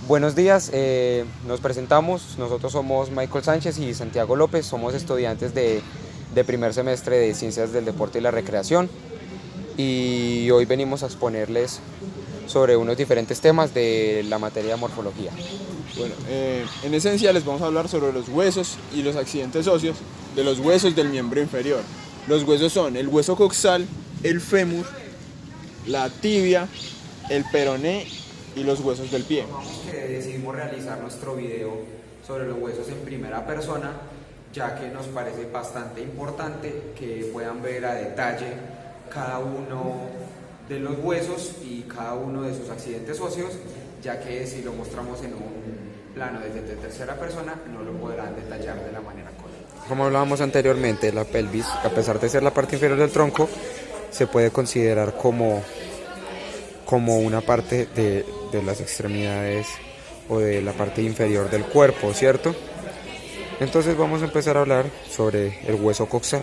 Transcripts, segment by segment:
Buenos días, nos presentamos, nosotros somos Michael Sánchez y Santiago López, somos estudiantes de primer semestre de Ciencias del Deporte y la Recreación y hoy venimos a exponerles sobre unos diferentes temas de la materia de morfología. Bueno, en esencia les vamos a hablar sobre los huesos y los accidentes óseos de los huesos del miembro inferior. Los huesos son el hueso coxal, el fémur, la tibia, el peroné y los huesos del pie. Decidimos realizar nuestro video sobre los huesos en primera persona, ya que nos parece bastante importante que puedan ver a detalle cada uno de los huesos y cada uno de sus accidentes óseos, ya que si lo mostramos en un plano desde tercera persona no lo podrán detallar de la manera correcta. Como hablábamos anteriormente, la pelvis, a pesar de ser la parte inferior del tronco, se puede considerar como una parte de las extremidades o de la parte inferior del cuerpo, ¿cierto? Entonces vamos a empezar a hablar sobre el hueso coxal.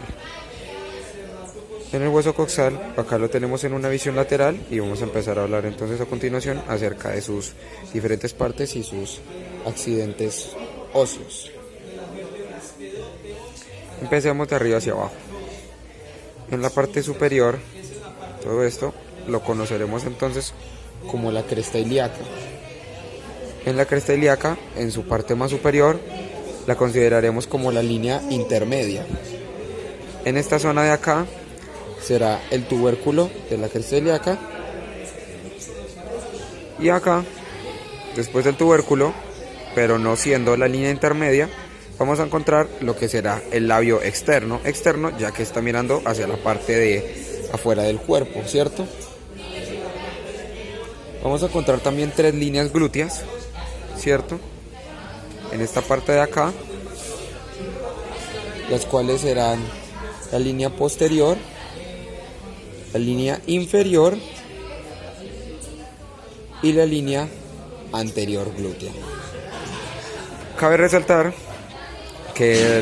En el hueso coxal, acá lo tenemos en una visión lateral y vamos a empezar a hablar entonces a continuación acerca de sus diferentes partes y sus accidentes óseos. Empecemos de arriba hacia abajo. En la parte superior, todo esto lo conoceremos entonces como la cresta ilíaca. En la cresta ilíaca, en su parte más superior, la consideraremos como la línea intermedia. En esta zona de acá será el tubérculo de la cresta ilíaca. Y acá, después del tubérculo, pero no siendo la línea intermedia, vamos a encontrar lo que será el labio externo, ya que está mirando hacia la parte de afuera del cuerpo, ¿cierto? Vamos a encontrar también tres líneas glúteas, ¿cierto? En esta parte de acá, las cuales serán la línea posterior, la línea inferior y la línea anterior glútea. Cabe resaltar que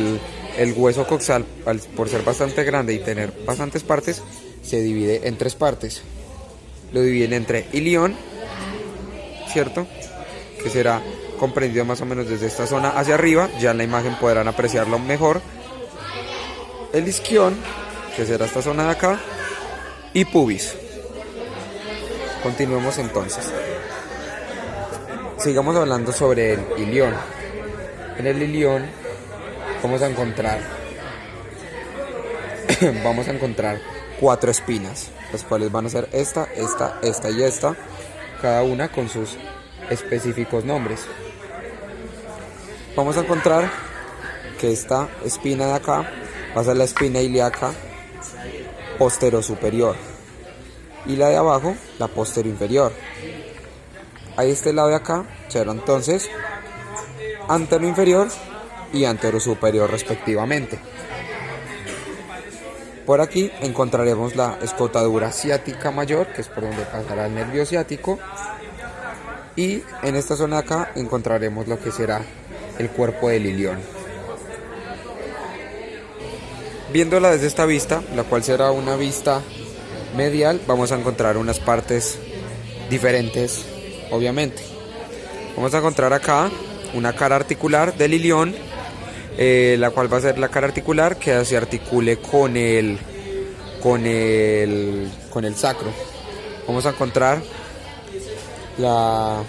el hueso coxal, por ser bastante grande y tener bastantes partes, se divide en tres partes. Lo dividen entre ilión, ¿cierto? Que será comprendido más o menos desde esta zona hacia arriba, ya en la imagen podrán apreciarlo mejor. El isquión, que será esta zona de acá, y pubis. Continuemos entonces. Sigamos hablando sobre el ilión. En el ilión vamos a encontrar cuatro espinas, las cuales van a ser esta y esta, cada una con sus específicos nombres. Vamos a encontrar que esta espina de acá va a ser la espina ilíaca posterior-superior y la de abajo la posterior-inferior. A este lado de acá será entonces antero-inferior y antero-superior respectivamente. Por aquí encontraremos la escotadura ciática mayor, que es por donde pasará el nervio ciático, y en esta zona de acá encontraremos lo que será el cuerpo del ilión. Viéndola desde esta vista, la cual será una vista medial, vamos a encontrar unas partes diferentes, obviamente. Vamos a encontrar acá una cara articular del ilión, la cual va a ser la cara articular que se articule con el sacro. Vamos a encontrar la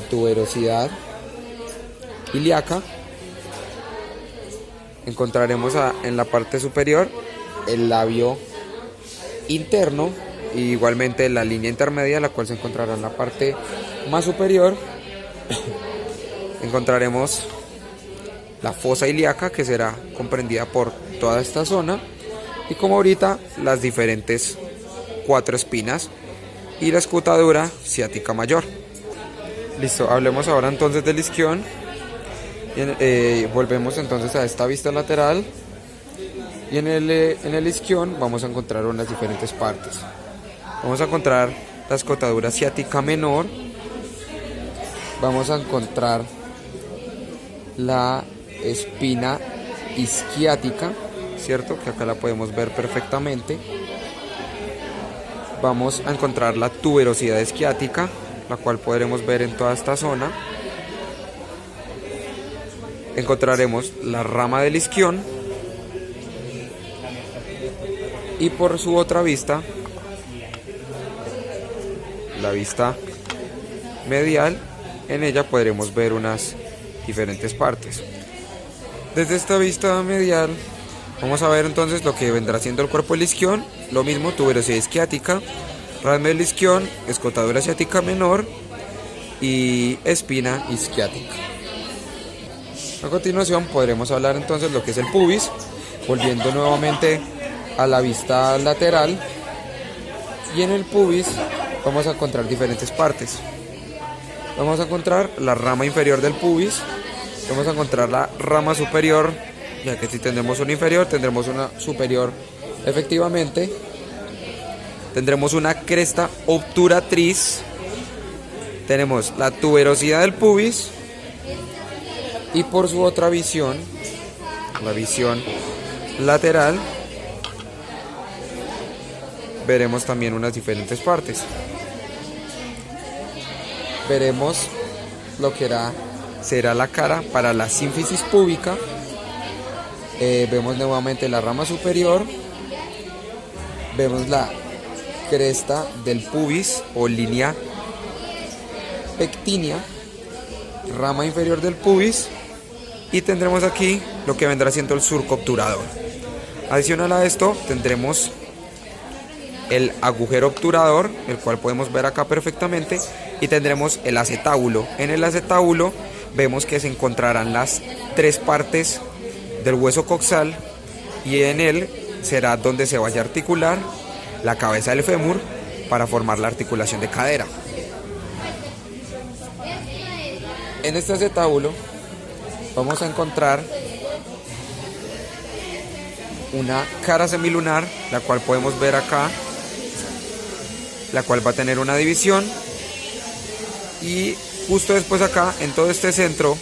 tuberosidad ilíaca. Encontraremos en la parte superior el labio interno y igualmente la línea intermedia, la cual se encontrará en la parte más superior. Encontraremos la fosa ilíaca, que será comprendida por toda esta zona, y como ahorita las diferentes cuatro espinas y la escotadura ciática mayor. Listo, hablemos ahora entonces del isquión. Volvemos entonces a esta vista lateral y en el isquión vamos a encontrar unas diferentes partes. Vamos a encontrar la escotadura ciática menor, vamos a encontrar la espina isquiática, ¿cierto? Que acá la podemos ver perfectamente. vamos a encontrar la tuberosidad esquiática, la cual podremos ver en toda esta zona. Encontraremos la rama del isquión y por su otra vista, la vista medial, en ella podremos ver unas diferentes partes. Desde esta vista medial vamos a ver entonces lo que vendrá siendo el cuerpo del isquión, lo mismo tuberosidad isquiática, rama del isquión, escotadura ciática menor y espina isquiática. A continuación podremos hablar entonces lo que es el pubis, volviendo nuevamente a la vista lateral, y en el pubis vamos a encontrar diferentes partes. Vamos a encontrar la rama inferior del pubis, vamos a encontrar la rama superior, ya que si tendremos una inferior tendremos una superior efectivamente. Tendremos una cresta obturatriz, tenemos la tuberosidad del pubis y por su otra visión, la visión lateral, veremos también unas diferentes partes. Veremos lo que será la cara para la sínfisis púbica. Vemos nuevamente la rama superior, vemos la cresta del pubis o línea pectínea, rama inferior del pubis, y tendremos aquí lo que vendrá siendo el surco obturador. Adicional a esto tendremos el agujero obturador, el cual podemos ver acá perfectamente, y tendremos el acetábulo. En el acetábulo vemos que se encontrarán las tres partes del hueso coxal, y en él será donde se vaya a articular la cabeza del fémur para formar la articulación de cadera. En este acetábulo vamos a encontrar una cara semilunar, la cual podemos ver acá, la cual va a tener una división, y justo después acá, en todo este centro,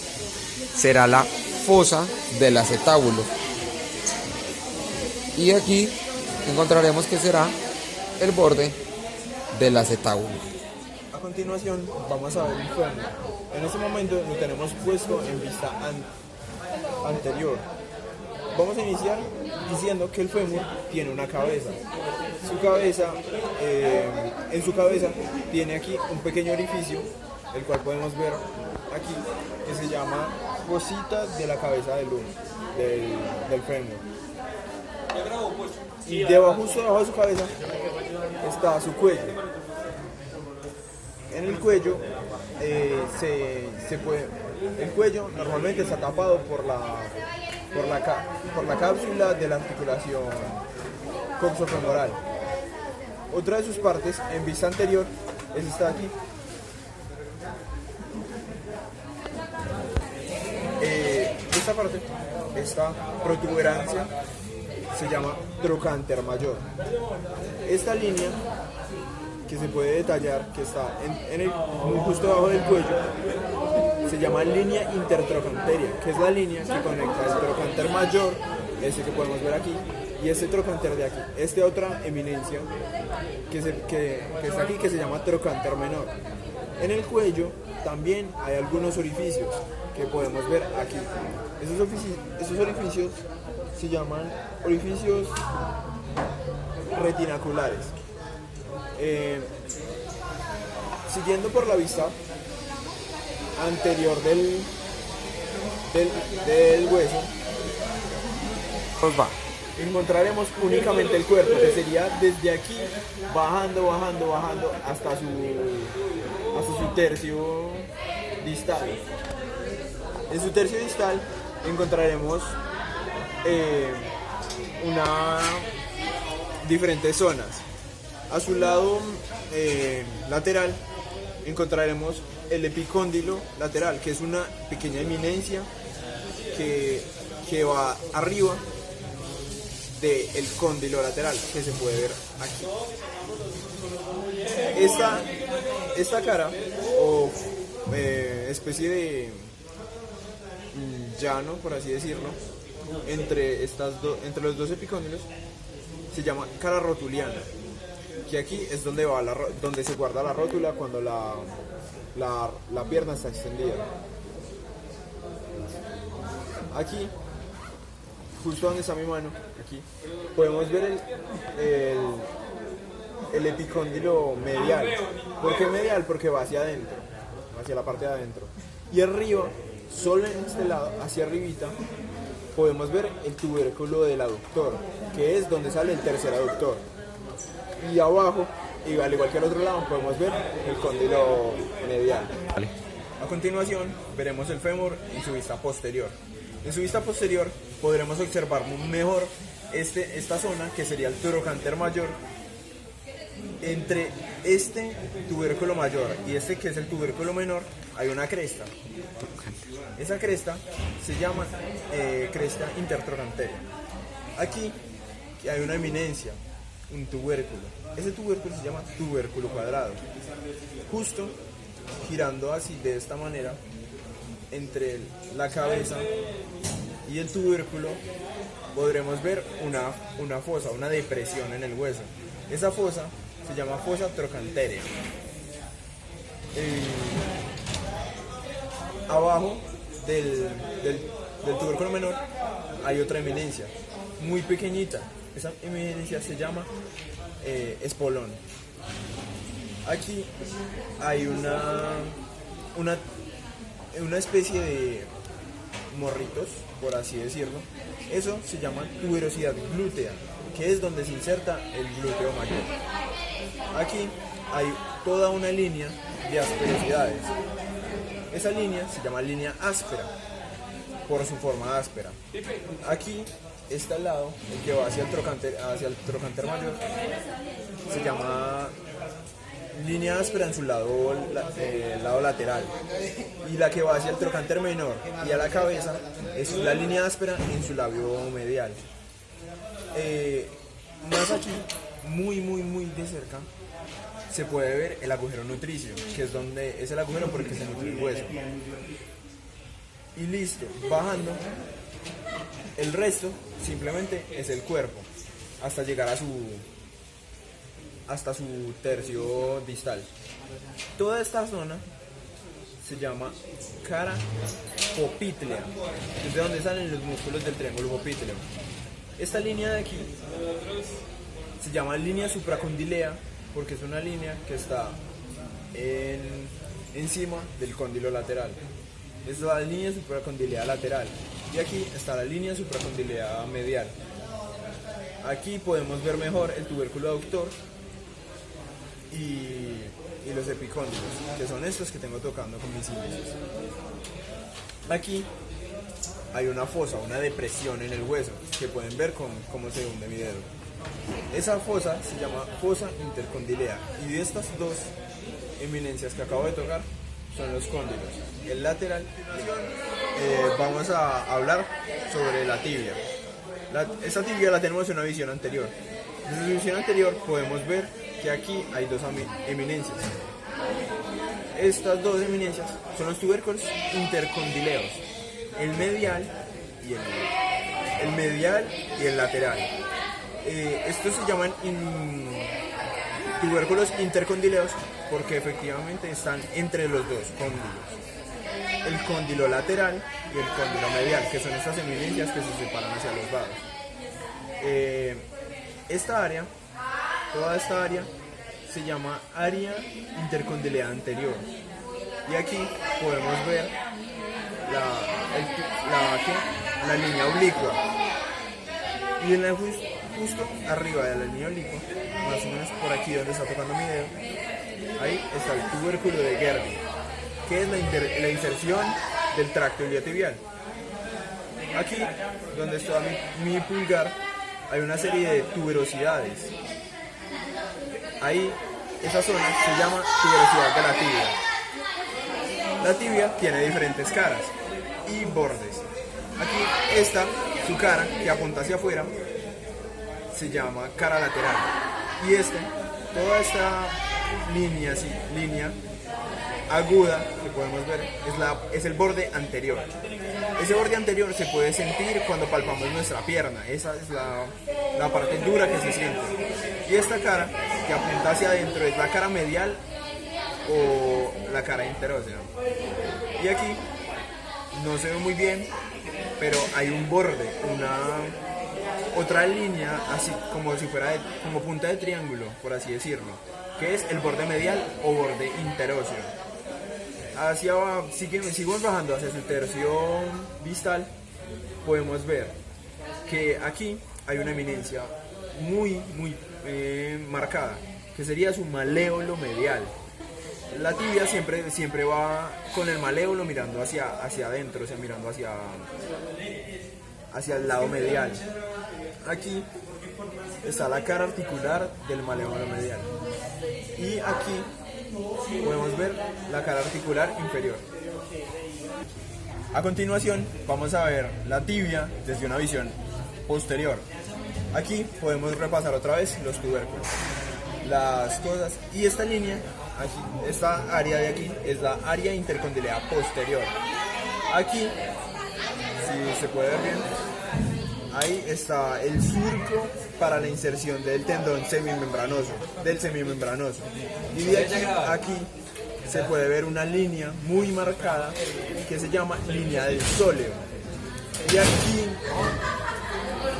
será la fosa del acetábulo, y aquí encontraremos que será el borde del acetábulo. A continuación vamos a ver el fémur. En este momento lo tenemos puesto en vista anterior. Vamos a iniciar diciendo que el fémur tiene una cabeza. En su cabeza tiene aquí un pequeño orificio, el cual podemos ver aquí, que se llama fosita de la cabeza del fémur. Y justo debajo de su cabeza está su cuello. En el cuello el cuello normalmente está tapado por la cápsula de la articulación coxofemoral. Otra de sus partes en vista anterior es esta aquí. Esta parte, esta protuberancia, se llama trocánter mayor. Esta línea que se puede detallar, que está justo debajo del cuello, se llama línea intertrocanteria, que es la línea que conecta el trocánter mayor, ese que podemos ver aquí, y este trocánter de aquí. Esta otra eminencia que está aquí, que se llama trocánter menor. En el cuello también hay algunos orificios que podemos ver aquí. Esos orificios se llaman orificios retinaculares. Siguiendo por la vista anterior del hueso, Pues va. encontraremos únicamente el cuerpo, que sería desde aquí bajando hasta su tercio distal. En su tercio distal encontraremos diferentes zonas. A su lado lateral encontraremos el epicóndilo lateral, que es una pequeña eminencia que va arriba del cóndilo lateral, que se puede ver aquí. Esta cara o especie de llano, por así decirlo, entre los dos epicóndilos se llama cara rotuliana. que aquí es donde va donde se guarda la rótula cuando la pierna está extendida. Aquí, justo donde está mi mano, aquí, podemos ver el epicóndilo medial. ¿Por qué medial? Porque va hacia adentro, hacia la parte de adentro. Y arriba, solo en este lado, hacia arribita, podemos ver el tubérculo del aductor, que es donde sale el tercer aductor. Y abajo, y al igual que al otro lado, podemos ver el cóndilo medial. Vale. A continuación, veremos el fémur en su vista posterior. En su vista posterior podremos observar mejor esta zona, que sería el trocánter mayor. Entre este tubérculo mayor y este, que es el tubérculo menor, hay una cresta. Esa cresta se llama cresta intertrochanteria. Aquí hay una eminencia, un tubérculo. Ese tubérculo se llama tubérculo cuadrado. Justo girando así, de esta manera, entre la cabeza y el tubérculo, podremos ver una fosa, una depresión en el hueso. Esa fosa se llama fosa trochanteria. Abajo del tubérculo menor hay otra eminencia, muy pequeñita. Esa eminencia se llama espolón. Aquí hay una especie de morritos, por así decirlo. Eso se llama tuberosidad glútea, que es donde se inserta el glúteo mayor. Aquí hay toda una línea de asperosidades. Esa línea se llama línea áspera, por su forma áspera. Aquí está el lado, el que va hacia el trocánter mayor, se llama línea áspera en su lado lateral. Y la que va hacia el trocánter menor y a la cabeza es la línea áspera en su labio medial. Más aquí, muy de cerca, se puede ver el agujero nutricio, que es el agujero por el que se nutre el hueso. Y listo, bajando, el resto simplemente es el cuerpo, hasta llegar hasta su tercio distal. Toda esta zona se llama cara poplítea, desde donde salen los músculos del triángulo poplíteo. Esta línea de aquí se llama línea supracondilea, porque es una línea que está encima del cóndilo lateral. Es la línea supracondilea lateral. Y aquí está la línea supracondilea medial. Aquí podemos ver mejor el tubérculo aductor y los epicóndilos, que son estos que tengo tocando con mis índices. Aquí hay una fosa, una depresión en el hueso, que pueden ver cómo se hunde mi dedo. Esa fosa se llama fosa intercondilea, y de estas dos eminencias que acabo de tocar son los cóndilos. El lateral, vamos a hablar sobre la tibia. Esta tibia la tenemos en una visión anterior. Desde la visión anterior podemos ver que aquí hay dos eminencias. Estas dos eminencias son los tubérculos intercondileos, el medial y el lateral. Estos se llaman tubérculos intercondileos porque efectivamente están entre los dos cóndilos, el cóndilo lateral y el cóndilo medial, que son estas eminencias que se separan hacia los lados. Toda esta área se llama área intercondilea anterior, y aquí podemos ver la línea oblicua, y justo arriba de la línea oblicua, más o menos por aquí donde está tocando mi dedo, ahí está el tubérculo de Gerdy, que es la inserción del tracto iliotibial. Aquí, donde está mi pulgar, hay una serie de tuberosidades. Ahí, esa zona se llama tuberosidad de la tibia. La tibia tiene diferentes caras y bordes. Aquí está su cara, que apunta hacia afuera, se llama cara lateral. Y toda esta línea aguda que podemos ver es el borde anterior. Ese borde anterior se puede sentir cuando palpamos nuestra pierna. Esa es la parte dura que se siente. Y esta cara que apunta hacia adentro es la cara medial o la cara interósea. Y aquí no se ve muy bien, pero hay un borde, otra línea, así como si fuera como punta de triángulo, por así decirlo, que es el borde medial o borde interóseo. Hacia abajo, sigo bajando hacia su tercio distal, podemos ver que aquí hay una eminencia muy marcada, que sería su maléolo medial. La tibia siempre va con el maléolo mirando hacia adentro, o sea, mirando hacia el lado medial. Aquí está la cara articular del maléolo medial. Y aquí podemos ver la cara articular inferior. A continuación vamos a ver la tibia desde una visión posterior. Aquí podemos repasar otra vez los tubérculos, las cosas, y esta línea, aquí, esta área de aquí es la área intercondilea posterior. Aquí, si se puede ver bien, ahí está el surco para la inserción del tendón semimembranoso, y de aquí se puede ver una línea muy marcada que se llama línea del sóleo. Y aquí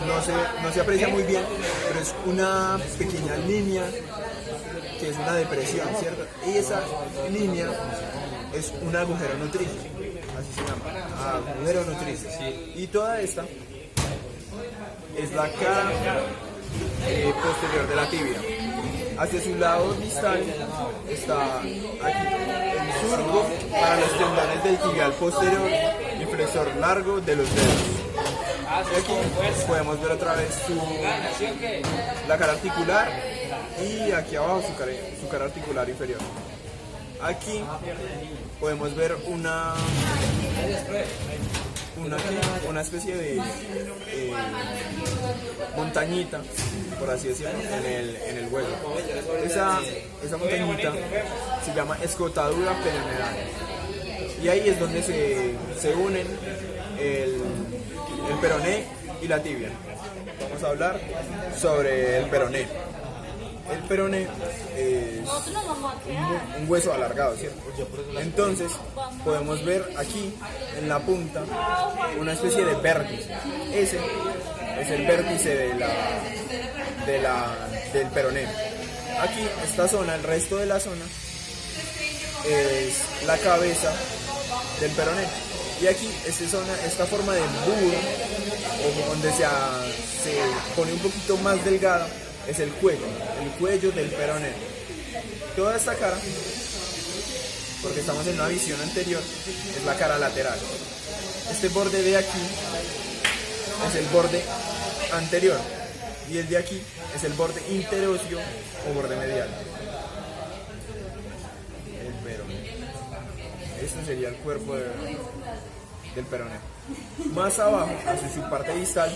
no se aprecia muy bien, pero es una pequeña línea que es una depresión, ¿cierto? Y esa línea es un agujero nutriz, así se llama, agujero nutriz. Y toda esta es la cara posterior de la tibia. Hacia su lado distal está aquí el surco para los tendones del tibial posterior y flexor largo de los dedos. Y aquí podemos ver otra vez la cara articular y aquí abajo su cara articular inferior. Aquí podemos ver una especie de montañita, por así decirlo, en el hueso. Esa montañita se llama escotadura peroneal. Y ahí es donde se unen el peroné y la tibia. Vamos a hablar sobre el peroné. El peroné es un hueso alargado, ¿cierto? Entonces podemos ver aquí en la punta una especie de vértice. Ese es el vértice del peroné. Aquí esta zona, el resto de la zona es la cabeza del peroné. Y aquí esta forma de embudo, o donde se pone un poquito más delgada, es el cuello del peroné. Toda esta cara, porque estamos en una visión anterior, es la cara lateral. Este borde de aquí es el borde anterior y el de aquí es el borde interóseo o borde medial. El peroné. Este sería el cuerpo del peroné. Más abajo, hacia su parte distal,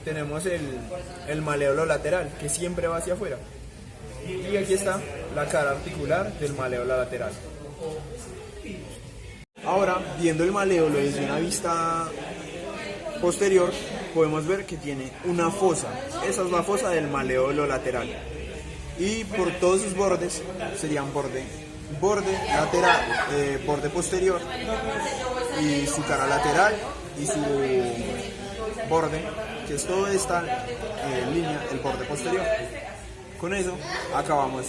tenemos el maléolo lateral, que siempre va hacia afuera. Y aquí está la cara articular del maléolo lateral. Ahora, viendo el maléolo desde una vista posterior, podemos ver que tiene una fosa. Esa es la fosa del maléolo lateral. Y por todos sus bordes serían borde lateral, borde posterior, y su cara lateral y su borde, que es toda esta línea, el borde posterior. Con eso acabamos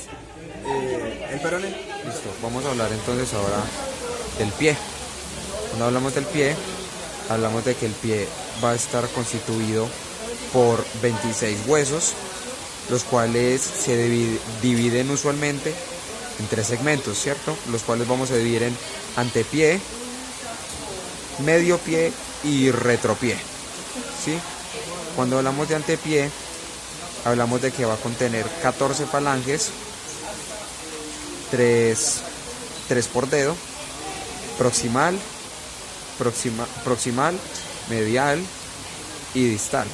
el peroné. Listo, vamos a hablar entonces ahora del pie. Cuando hablamos del pie, hablamos de que el pie va a estar constituido por 26 huesos, los cuales se dividen usualmente en 3 segmentos, ¿cierto? Los cuales vamos a dividir en antepié, medio pie y retropié, ¿sí? Cuando hablamos de antepié, hablamos de que va a contener 14 falanges, 3 por dedo, proximal, medial y distal.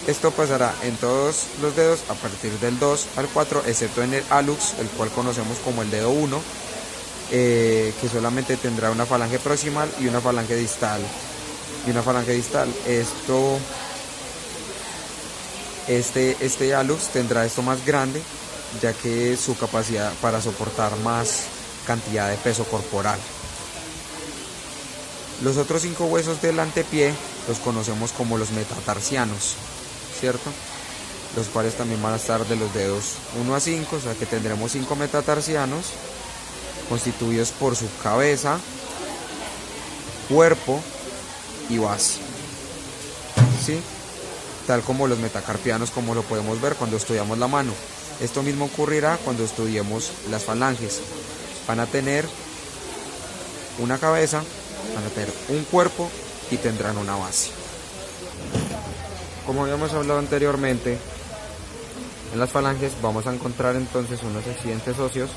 Esto pasará en todos los dedos a partir del 2 al 4, excepto en el hallux, el cual conocemos como el dedo 1, que solamente tendrá una falange proximal y una falange distal. Este hallux tendrá esto más grande ya que su capacidad para soportar más cantidad de peso corporal. Los otros 5 huesos del antepié los conocemos como los metatarsianos, ¿cierto? Los cuales también van a estar de los dedos 1 a 5, o sea que tendremos 5 metatarsianos constituidos por su cabeza, cuerpo y base, ¿sí? Tal como los metacarpianos, como lo podemos ver cuando estudiamos la mano. Esto mismo ocurrirá cuando estudiemos las falanges. Van a tener una cabeza, van a tener un cuerpo y tendrán una base. Como habíamos hablado anteriormente, en las falanges vamos a encontrar entonces unos accidentes óseos,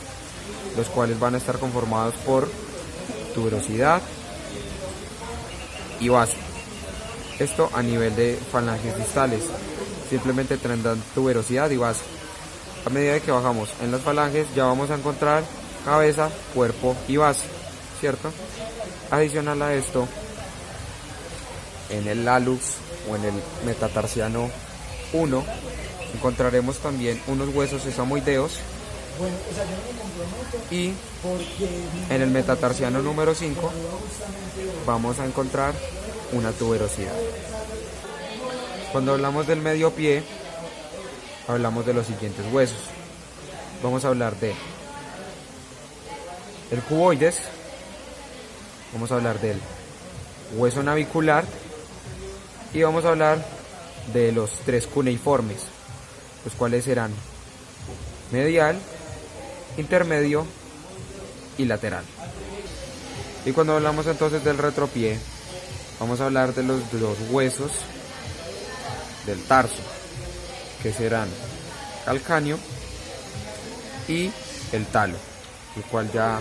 los cuales van a estar conformados por tuberosidad y base. Esto a nivel de falanges distales, simplemente tendrán tuberosidad y base. A medida que bajamos en las falanges ya vamos a encontrar cabeza, cuerpo y base, ¿cierto? Adicional a esto, en el hallux o en el metatarsiano 1 encontraremos también unos huesos sesamoideos, y en el metatarsiano número 5 vamos a encontrar una tuberosidad. Cuando hablamos del medio pie, hablamos de los siguientes huesos. Vamos a hablar de el cuboides, vamos a hablar del hueso navicular y vamos a hablar de los 3 cuneiformes, los cuales serán medial, intermedio y lateral. Y cuando hablamos entonces del retropié, vamos a hablar de los 2 huesos del tarso, que serán calcáneo y el talo, el cual ya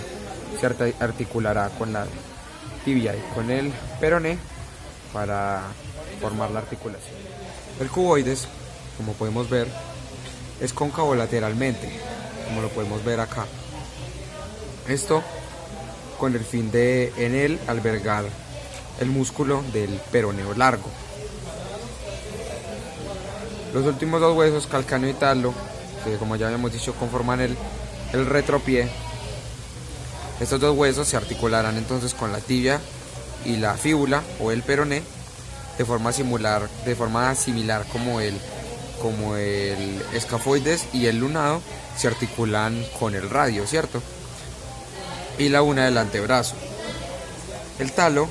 se articulará con la tibia y con el peroné para formar la articulación. El cuboides, como podemos ver, es cóncavo lateralmente, como lo podemos ver acá. Esto con el fin de en él albergar el músculo del peroneo largo. Los últimos 2 huesos, calcáneo y talo, que como ya habíamos dicho conforman el retropié, estos 2 huesos se articularán entonces con la tibia y la fíbula o el peroné de forma similar como el escafoides y el lunado se articulan con el radio, ¿cierto? Y la una del antebrazo. El talo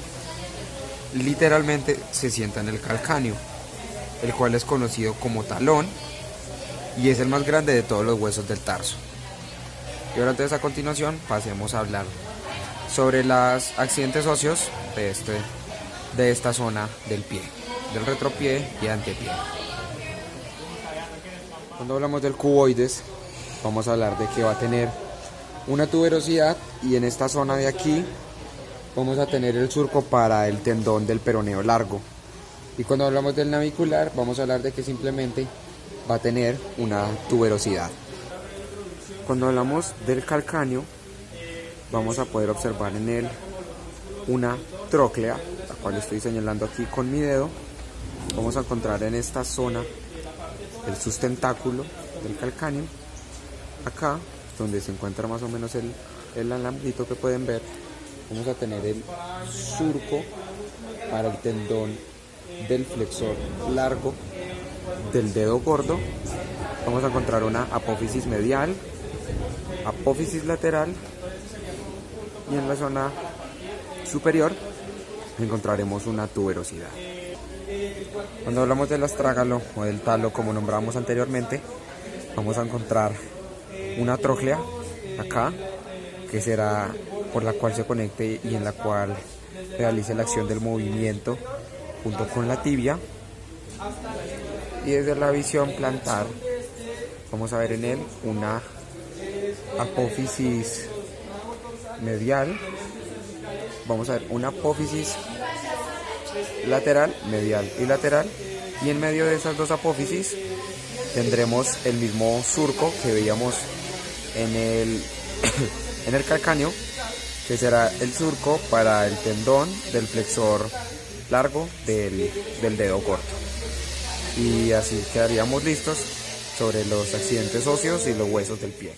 literalmente se sienta en el calcáneo, el cual es conocido como talón y es el más grande de todos los huesos del tarso. Y ahora entonces a continuación pasemos a hablar sobre los accidentes óseos de esta zona del pie, del retropié y antepié. Cuando hablamos del cuboides, vamos a hablar de que va a tener una tuberosidad y en esta zona de aquí vamos a tener el surco para el tendón del peroneo largo. Y cuando hablamos del navicular, vamos a hablar de que simplemente va a tener una tuberosidad. Cuando hablamos del calcáneo, vamos a poder observar en él una tróclea, la cual estoy señalando aquí con mi dedo. Vamos a encontrar en esta zona el sustentáculo del calcáneo. Acá, donde se encuentra más o menos el alambrito que pueden ver, vamos a tener el surco para el tendón del flexor largo del dedo gordo. Vamos a encontrar una apófisis medial, apófisis lateral, y en la zona superior encontraremos una tuberosidad. Cuando hablamos del astrágalo o del talo, como nombramos anteriormente, vamos a encontrar una tróclea acá, que será por la cual se conecte y en la cual realice la acción del movimiento junto con la tibia. Y desde la visión plantar vamos a ver en él una apófisis medial, vamos a ver una apófisis lateral, medial y lateral, y en medio de esas 2 apófisis tendremos el mismo surco que veíamos en el calcáneo, que será el surco para el tendón del flexor largo del dedo corto. Y así quedaríamos listos sobre los accidentes óseos y los huesos del pie.